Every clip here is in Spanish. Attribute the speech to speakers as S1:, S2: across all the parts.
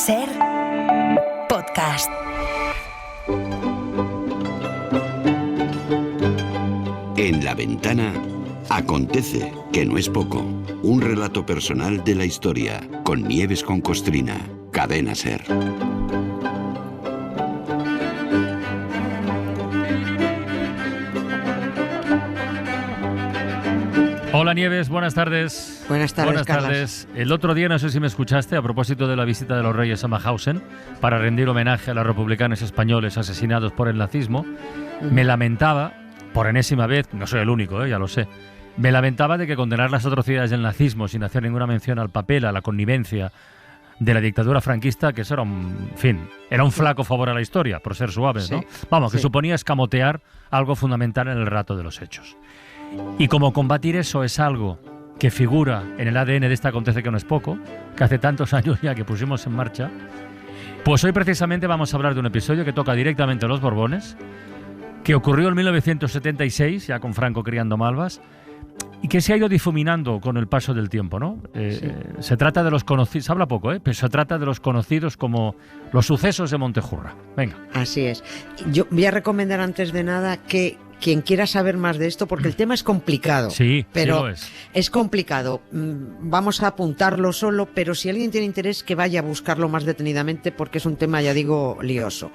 S1: Ser podcast.
S2: En La Ventana acontece, que no es poco. Un relato personal de la historia, con Nieves con Costrina. Cadena Ser.
S3: Hola Nieves, buenas tardes.
S4: Buenas tardes.
S3: El otro día, no sé si me escuchaste, a propósito de la visita de los reyes a Mauthausen para rendir homenaje a los republicanos españoles asesinados por el nazismo, me lamentaba, por enésima vez, no soy el único, ya lo sé, me lamentaba de que condenar las atrocidades del nazismo sin hacer ninguna mención al papel, a la connivencia de la dictadura franquista, que eso era un flaco favor a la historia, por ser suaves, ¿no? Vamos, que suponía escamotear algo fundamental en el relato de los hechos. Y como combatir eso es algo que figura en el ADN de esta Acontece que no es poco, que hace tantos años ya que pusimos en marcha, pues hoy precisamente vamos a hablar de un episodio que toca directamente a los Borbones, que ocurrió en 1976, ya con Franco criando malvas, y que se ha ido difuminando con el paso del tiempo, ¿no? Se trata de los conocidos, se habla poco, pero se trata de los conocidos como los sucesos de Montejurra. Venga.
S4: Así es. Yo voy a recomendar antes de nada que quien quiera saber más de esto, porque el tema es complicado.
S3: Sí,
S4: pero
S3: sí lo
S4: es complicado. Vamos a apuntarlo solo, pero si alguien tiene interés, que vaya a buscarlo más detenidamente, porque es un tema, ya digo, lioso.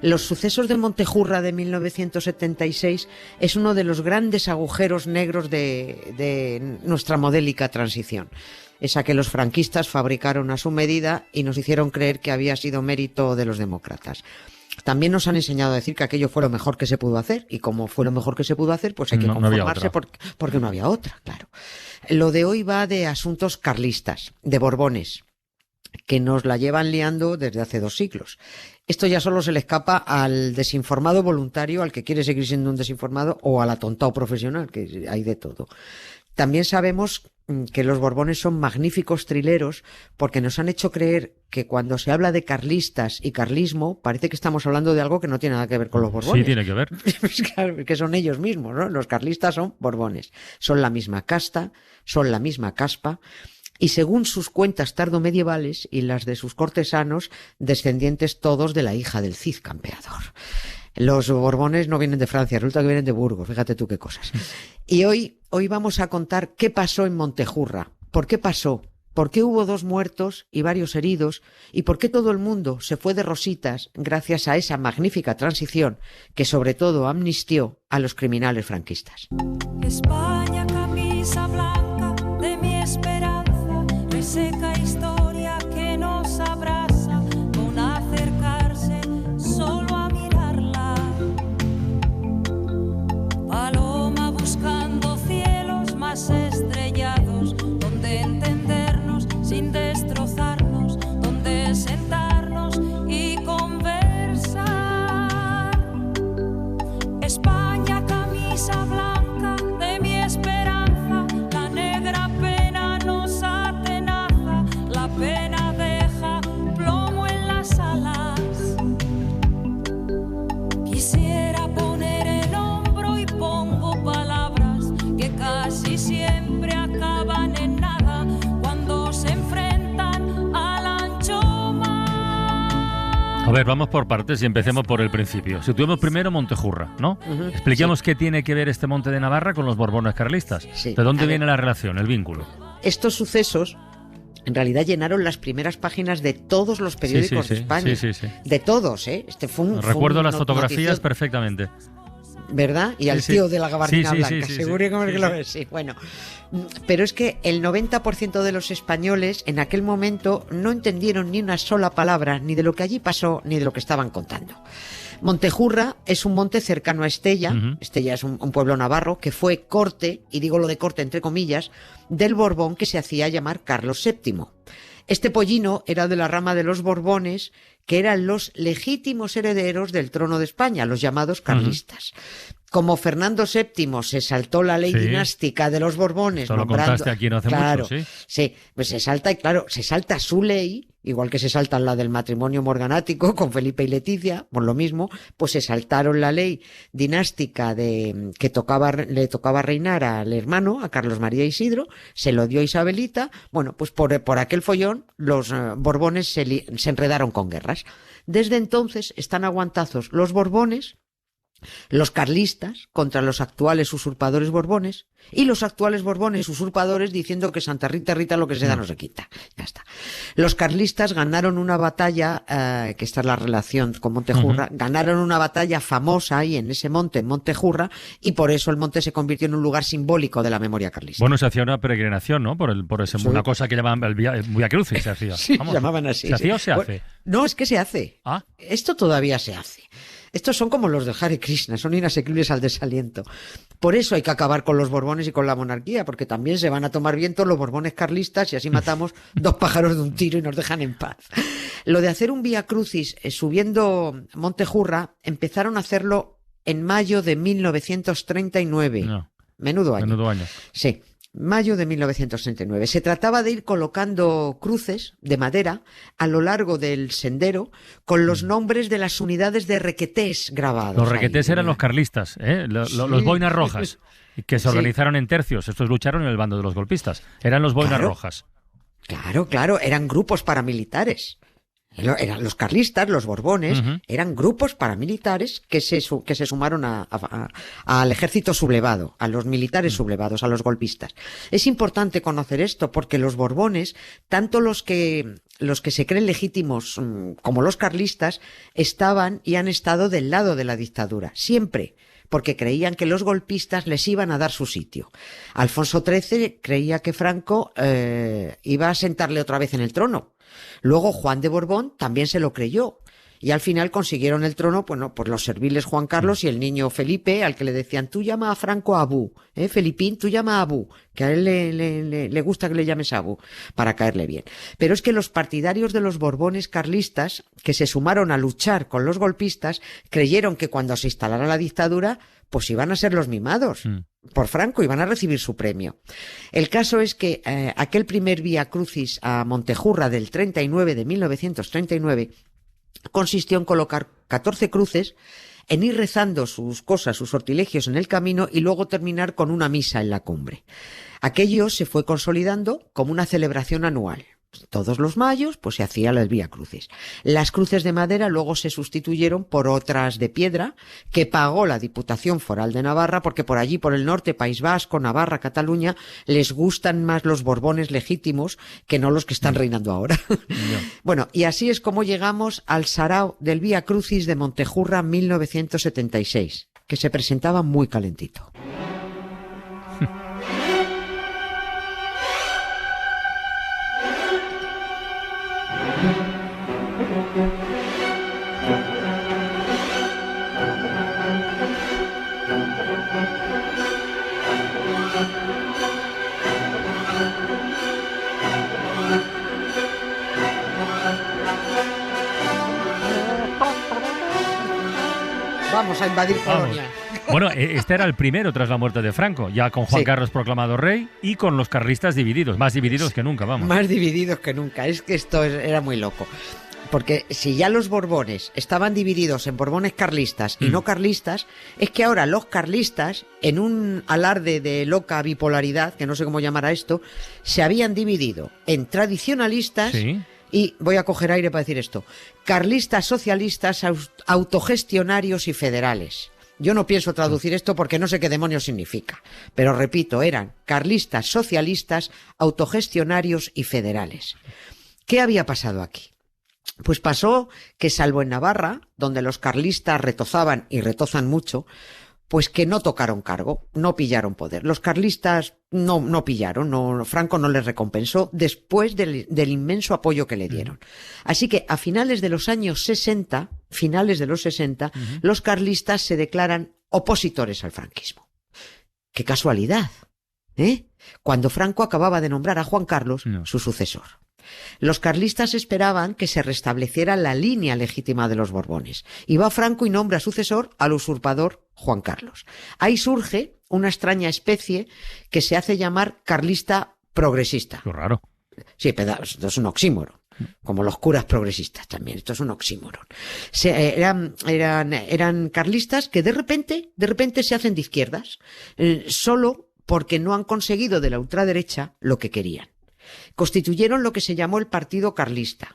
S4: Los sucesos de Montejurra de 1976 es uno de los grandes agujeros negros de nuestra modélica transición. Esa que los franquistas fabricaron a su medida y nos hicieron creer que había sido mérito de los demócratas. También nos han enseñado a decir que aquello fue lo mejor que se pudo hacer, y como fue lo mejor que se pudo hacer, pues hay que conformarse porque no había otra, claro. Lo de hoy va de asuntos carlistas, de Borbones, que nos la llevan liando desde hace 2 siglos. Esto ya solo se le escapa al desinformado voluntario, al que quiere seguir siendo un desinformado, o al atontado profesional, que hay de todo. También sabemos que los Borbones son magníficos trileros porque nos han hecho creer que cuando se habla de carlistas y carlismo parece que estamos hablando de algo que no tiene nada que ver con los Borbones.
S3: Sí, tiene que ver.
S4: Claro, que son ellos mismos, ¿no? Los carlistas son Borbones. Son la misma casta, son la misma caspa, y según sus cuentas tardomedievales y las de sus cortesanos, descendientes todos de la hija del Cid campeador. Los Borbones no vienen de Francia, resulta que vienen de Burgos, fíjate tú qué cosas. Y hoy vamos a contar qué pasó en Montejurra. ¿Por qué pasó? ¿Por qué hubo 2 muertos y varios heridos? ¿Y por qué todo el mundo se fue de rositas gracias a esa magnífica transición que sobre todo amnistió a los criminales franquistas?
S5: España, camisa blanca de mi esperanza, reseca historia que nos abraza con acercarse solo a mirarla. Paloma buscando cielos más estrellados, donde entendernos sin destrozarnos, donde sentarnos y conversar. España, camisa blanca de mi esperanza, la negra pena nos atenaza, la pena deja plomo en las alas. Quisiera poner el hombro y pongo palabras que casi siempre acaban en nada cuando se enfrentan al ancho mar.
S3: A ver, vamos por partes y empecemos por el principio. Situemos primero Montejurra, ¿no? Expliquemos qué tiene que ver este monte de Navarra con los Borbones carlistas.
S4: Sí.
S3: ¿De dónde viene la relación, el vínculo?
S4: Estos sucesos en realidad llenaron las primeras páginas de todos los periódicos de España.
S3: Sí.
S4: De todos, ¿eh?
S3: Recuerdo las fotografías
S4: notición,
S3: perfectamente.
S4: ¿verdad? Y al tío de la gabardina blanca, seguro que lo ves. Sí, bueno. Pero es que el 90% de los españoles en aquel momento no entendieron ni una sola palabra, ni de lo que allí pasó, ni de lo que estaban contando. Montejurra es un monte cercano a Estella. Estella es un pueblo navarro que fue corte, y digo lo de corte entre comillas, del Borbón que se hacía llamar Carlos VII. Este pollino era de la rama de los Borbones, que eran los legítimos herederos del trono de España, los llamados carlistas. Como Fernando VII se saltó la ley dinástica de los Borbones,
S3: esto lo contaste aquí no hace mucho,
S4: sí, pues se salta, y claro, se salta su ley igual que se saltan la del matrimonio morganático con Felipe y Leticia, por lo mismo, pues se saltaron la ley dinástica de que le tocaba reinar al hermano, a Carlos María Isidro, se lo dio a Isabelita. Bueno, pues por aquel follón los Borbones se enredaron con guerras. Desde entonces están aguantazos los Borbones, los carlistas contra los actuales usurpadores borbones y los actuales borbones usurpadores diciendo que Santa Rita, Rita, lo que se da no se quita. Ya está. Los carlistas ganaron una batalla, que esta es la relación con Montejurra, ganaron una batalla famosa ahí en ese monte, en Montejurra, y por eso el monte se convirtió en un lugar simbólico de la memoria carlista.
S3: Bueno, se hacía una peregrinación, ¿no? Sí. Una cosa que llamaban el Vía Crucis, se hacía.
S4: Sí, llamaban así.
S3: ¿Se hacía o se hace?
S4: No, es que se hace.
S3: ¿Ah?
S4: Esto todavía se hace. Estos son como los del Hare Krishna, son inasequibles al desaliento. Por eso hay que acabar con los Borbones y con la monarquía, porque también se van a tomar viento los Borbones carlistas y así matamos dos pájaros de un tiro y nos dejan en paz. Lo de hacer un Vía Crucis subiendo Montejurra, empezaron a hacerlo en mayo de 1939.
S3: No.
S4: Menudo año. Sí. Mayo de 1939. Se trataba de ir colocando cruces de madera a lo largo del sendero con los nombres de las unidades de requetés grabados.
S3: Los requetés
S4: ahí,
S3: eran los carlistas, ¿eh? Los boinas rojas, que se organizaron en tercios. Estos lucharon en el bando de los golpistas. Eran los boinas rojas.
S4: Claro, eran grupos paramilitares. Eran los carlistas, los borbones, eran grupos paramilitares que se sumaron al ejército sublevado, a los militares sublevados, a los golpistas. Es importante conocer esto porque los borbones, tanto los que se creen legítimos como los carlistas, estaban y han estado del lado de la dictadura, siempre, porque creían que los golpistas les iban a dar su sitio. Alfonso XIII creía que Franco iba a sentarle otra vez en el trono. Luego Juan de Borbón también se lo creyó. Y al final consiguieron el trono, bueno, pues los serviles Juan Carlos y el niño Felipe, al que le decían, tú llama a Franco Abú, Felipín, tú llama a Abú, que a él le gusta que le llames Abú, para caerle bien. Pero es que los partidarios de los Borbones carlistas, que se sumaron a luchar con los golpistas, creyeron que cuando se instalara la dictadura, pues iban a ser los mimados por Franco, iban a recibir su premio. El caso es que aquel primer Vía Crucis a Montejurra del 39, de 1939, consistió en colocar 14 cruces, en ir rezando sus cosas, sus sortilegios en el camino y luego terminar con una misa en la cumbre. Aquello se fue consolidando como una celebración anual. Todos los mayos, pues se hacía el Vía Crucis. Las cruces de madera luego se sustituyeron por otras de piedra que pagó la Diputación Foral de Navarra, porque por allí, por el norte, País Vasco, Navarra, Cataluña, les gustan más los Borbones legítimos que no los que están reinando ahora. Bueno, y así es como llegamos al sarao del Vía Crucis de Montejurra 1976, que se presentaba muy calentito. Vamos a invadir Polonia.
S3: Bueno, este era el primero tras la muerte de Franco, ya con Juan Carlos proclamado rey y con los carlistas divididos, más divididos que nunca, vamos.
S4: Más divididos que nunca, es que esto era muy loco. Porque si ya los Borbones estaban divididos en Borbones carlistas y no carlistas, es que ahora los carlistas, en un alarde de loca bipolaridad, que no sé cómo llamar a esto, se habían dividido en tradicionalistas y, voy a coger aire para decir esto, carlistas socialistas, autogestionarios y federales. Yo no pienso traducir esto porque no sé qué demonios significa, pero repito, eran carlistas socialistas, autogestionarios y federales. ¿Qué había pasado aquí? Pues pasó que, salvo en Navarra, donde los carlistas retozaban y retozan mucho, pues que no tocaron cargo, no pillaron poder. Los carlistas no pillaron, Franco no les recompensó después del inmenso apoyo que le dieron. Así que a finales de los años 60, los carlistas se declaran opositores al franquismo. ¡Qué casualidad! Cuando Franco acababa de nombrar a Juan Carlos su sucesor. Los carlistas esperaban que se restableciera la línea legítima de los Borbones. Y va Franco y nombra sucesor al usurpador Juan Carlos. Ahí surge una extraña especie que se hace llamar carlista progresista.
S3: Qué raro.
S4: Sí, pero es un oxímoro. como los curas progresistas también. Esto es un oxímoron. Eran carlistas que de repente se hacen de izquierdas, solo porque no han conseguido de la ultraderecha lo que querían. Constituyeron lo que se llamó el Partido Carlista.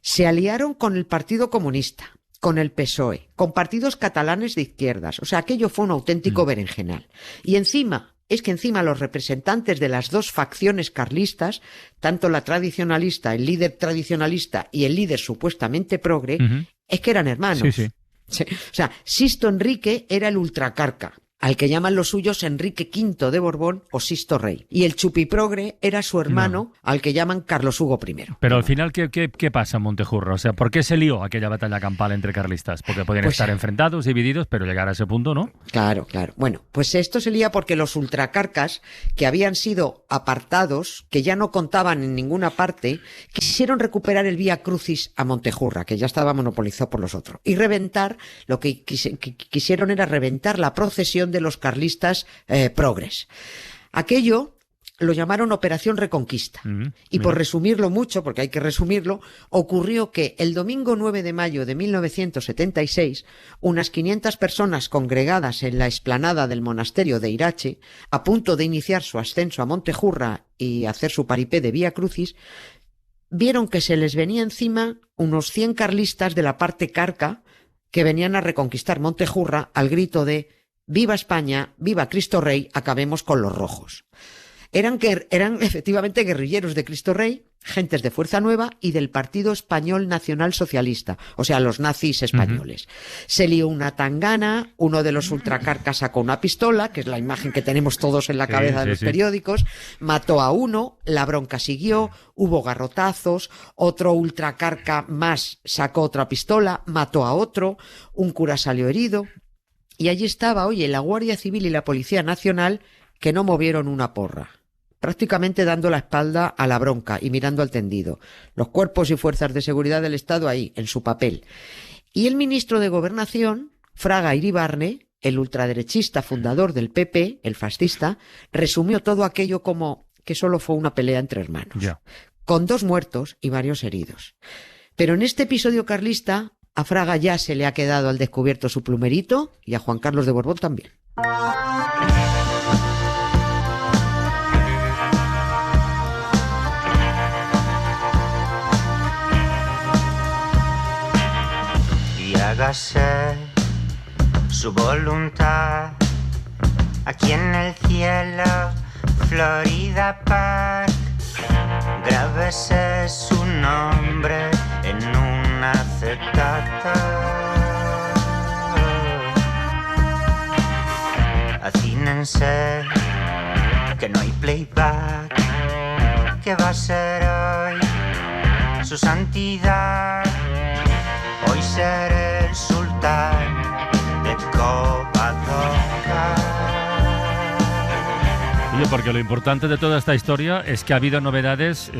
S4: Se aliaron con el Partido Comunista, con el PSOE, con partidos catalanes de izquierdas. O sea, aquello fue un auténtico berenjenal. Y encima los representantes de las dos facciones carlistas, tanto la tradicionalista, el líder tradicionalista y el líder supuestamente progre, es que eran hermanos.
S3: Sí.
S4: O sea, Sisto Enrique era el ultracarca, al que llaman los suyos Enrique V de Borbón o Sisto Rey. Y el chupiprogre era su hermano, al que llaman Carlos Hugo I.
S3: Pero al final, ¿qué pasa en Montejurra? O sea, ¿por qué se lió aquella batalla campal entre carlistas? Porque podían estar enfrentados, divididos, pero llegar a ese punto, ¿no?
S4: Claro. Bueno, pues esto se lía porque los ultracarcas, que habían sido apartados, que ya no contaban en ninguna parte, quisieron recuperar el Vía Crucis a Montejurra, que ya estaba monopolizado por los otros, y reventar, lo que quisieron era reventar la procesión de los carlistas progres. Aquello lo llamaron Operación Reconquista. Y por resumirlo mucho, porque hay que resumirlo, ocurrió que el domingo 9 de mayo de 1976, unas 500 personas congregadas en la explanada del monasterio de Irache, a punto de iniciar su ascenso a Montejurra y hacer su paripé de Vía Crucis, vieron que se les venía encima unos 100 carlistas de la parte carca que venían a reconquistar Montejurra al grito de «Viva España, viva Cristo Rey, acabemos con los rojos». Eran efectivamente guerrilleros de Cristo Rey, gentes de Fuerza Nueva y del Partido Español Nacional Socialista, o sea, los nazis españoles. Se lió una tangana, uno de los ultracarcas sacó una pistola, que es la imagen que tenemos todos en la cabeza de los periódicos, mató a uno, la bronca siguió, hubo garrotazos, otro ultracarca más sacó otra pistola, mató a otro, un cura salió herido. Y allí estaba, la Guardia Civil y la Policía Nacional, que no movieron una porra, prácticamente dando la espalda a la bronca y mirando al tendido. Los cuerpos y fuerzas de seguridad del Estado ahí, en su papel. Y el ministro de Gobernación, Fraga Iribarne, el ultraderechista fundador del PP, el fascista, resumió todo aquello como que solo fue una pelea entre hermanos, con 2 muertos y varios heridos. Pero en este episodio carlista, a Fraga ya se le ha quedado al descubierto su plumerito y a Juan Carlos de Borbón también.
S6: Y hágase su voluntad aquí en el cielo, Florida Park. Grábese su nombre en una acetato. Acínense que no hay playback. ¿Qué va a ser hoy su santidad? Hoy seré el sultán de Covadonga.
S3: Oye, porque lo importante de toda esta historia es que ha habido novedades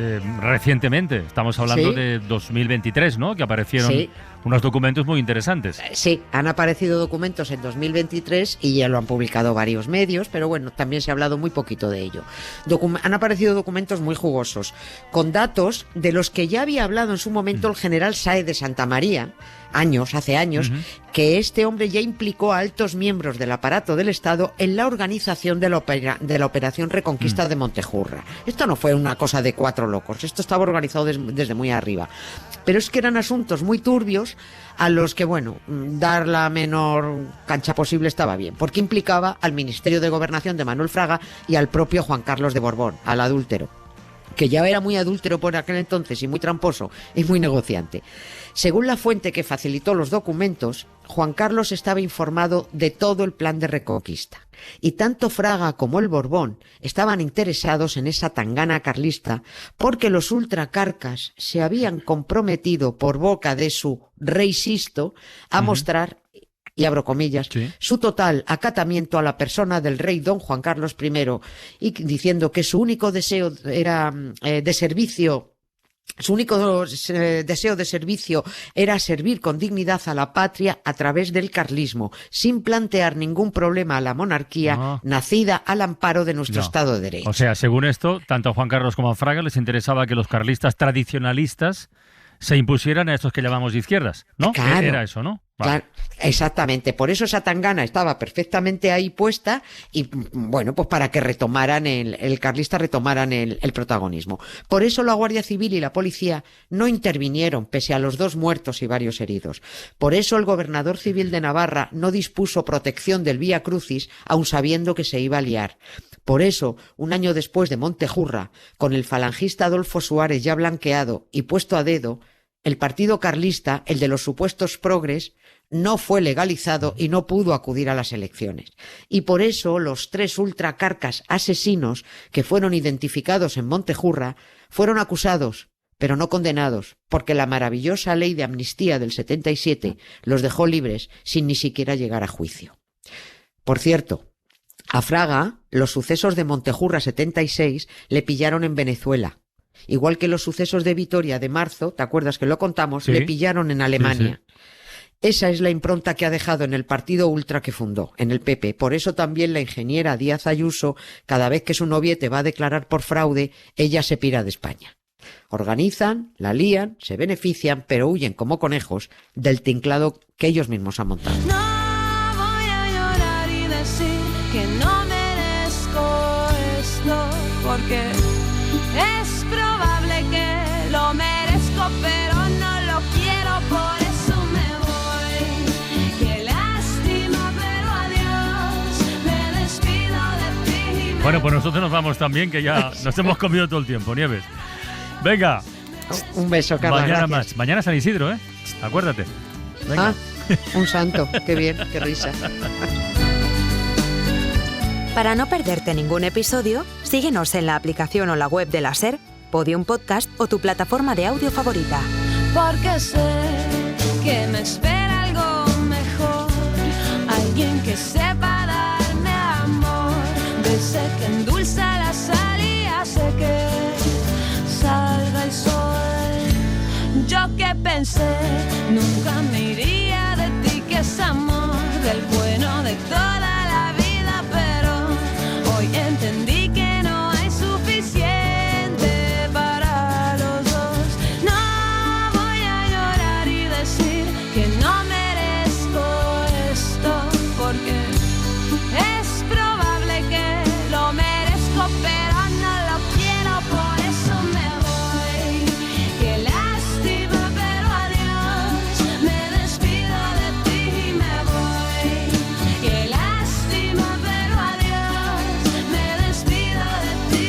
S3: recientemente. Estamos hablando de 2023, ¿no? Que aparecieron unos documentos muy interesantes.
S4: Sí, han aparecido documentos en 2023 y ya lo han publicado varios medios, pero bueno, también se ha hablado muy poquito de ello. Han aparecido documentos muy jugosos, con datos de los que ya había hablado en su momento el general Sáez de Santamaría, hace años, que este hombre ya implicó a altos miembros del aparato del Estado en la organización de la Operación Reconquista de Montejurra. Esto no fue una cosa de 4 locos, esto estaba organizado desde muy arriba. Pero es que eran asuntos muy turbios a los que, dar la menor cancha posible estaba bien, porque implicaba al Ministerio de Gobernación de Manuel Fraga y al propio Juan Carlos de Borbón, al adúltero, que ya era muy adúltero por aquel entonces y muy tramposo y muy negociante. Según la fuente que facilitó los documentos, Juan Carlos estaba informado de todo el plan de reconquista. Y tanto Fraga como el Borbón estaban interesados en esa tangana carlista porque los ultracarcas se habían comprometido por boca de su rey Sisto a mostrar, y abro comillas, su total acatamiento a la persona del rey don Juan Carlos I, y diciendo que su único deseo era de servicio Su único deseo de servicio era servir con dignidad a la patria a través del carlismo, sin plantear ningún problema a la monarquía nacida al amparo de nuestro Estado de Derecho.
S3: O sea, según esto, tanto a Juan Carlos como a Fraga les interesaba que los carlistas tradicionalistas se impusieran a estos que llamamos de izquierdas, ¿no?
S4: Claro.
S3: Era eso, ¿no?
S4: Claro, exactamente. Por eso esa tangana estaba perfectamente ahí puesta y, bueno, pues para que retomaran el carlista retomaran el protagonismo. Por eso la Guardia Civil y la policía no intervinieron, pese a los 2 muertos y varios heridos. Por eso el gobernador civil de Navarra no dispuso protección del Vía Crucis, aun sabiendo que se iba a liar. Por eso, un año después de Montejurra, con el falangista Adolfo Suárez ya blanqueado y puesto a dedo, el partido carlista, el de los supuestos progres, no fue legalizado y no pudo acudir a las elecciones. Y por eso los 3 ultracarcas asesinos que fueron identificados en Montejurra fueron acusados, pero no condenados, porque la maravillosa ley de amnistía del 77 los dejó libres sin ni siquiera llegar a juicio. Por cierto, a Fraga los sucesos de Montejurra 76 le pillaron en Venezuela. Igual que los sucesos de Vitoria de marzo, ¿te acuerdas que lo contamos? Sí. Le pillaron en Alemania. Sí. Esa es la impronta que ha dejado en el partido ultra que fundó, en el PP. Por eso también la ingeniera Díaz Ayuso, cada vez que su noviete va a declarar por fraude, ella se pira de España. Organizan, la lían, se benefician, pero huyen como conejos del tinglado que ellos mismos han montado.
S5: No voy a llorar y decir que no merezco esto, porque es probable que lo merezco, pero no lo quiero, por eso me voy. Qué lástima, pero adiós, me despido de ti.
S3: Bueno, pues nosotros nos vamos también, que ya nos hemos comido todo el tiempo, Nieves. Venga.
S4: Un beso, Carla.
S3: Mañana
S4: gracias.
S3: más. Mañana San Isidro, ¿eh? Acuérdate. Venga.
S4: Un santo. Qué bien, qué risa.
S1: Para no perderte ningún episodio, síguenos en la aplicación o la web de la SER, Podium Podcast o tu plataforma de audio favorita.
S5: Porque sé que me espera algo mejor, alguien que sepa darme amor, de ese que endulza la sal y hace que salga el sol. Yo que pensé nunca me iría de ti, que es amor del bueno de toda la vida, pero hoy entendí que no hay suficiente para los dos. No voy a llorar y decir que no merezco esto, porque es probable que lo merezco, pero no lo quiero, por eso me voy. Qué lástima, pero adiós, me despido de ti y me voy. Qué lástima, pero adiós, me despido de ti.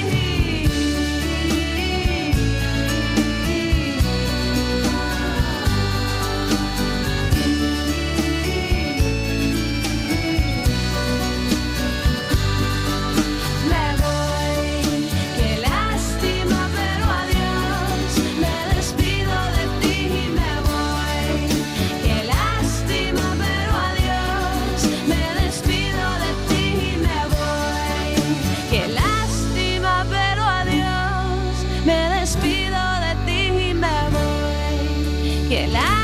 S5: Me voy, qué lástima, pero adiós, me despido de ti y me voy. Qué lástima, pero adiós, me despido de ti y me voy. Qué lástima, pero adiós, me despido de ti y me voy. Qué lástima.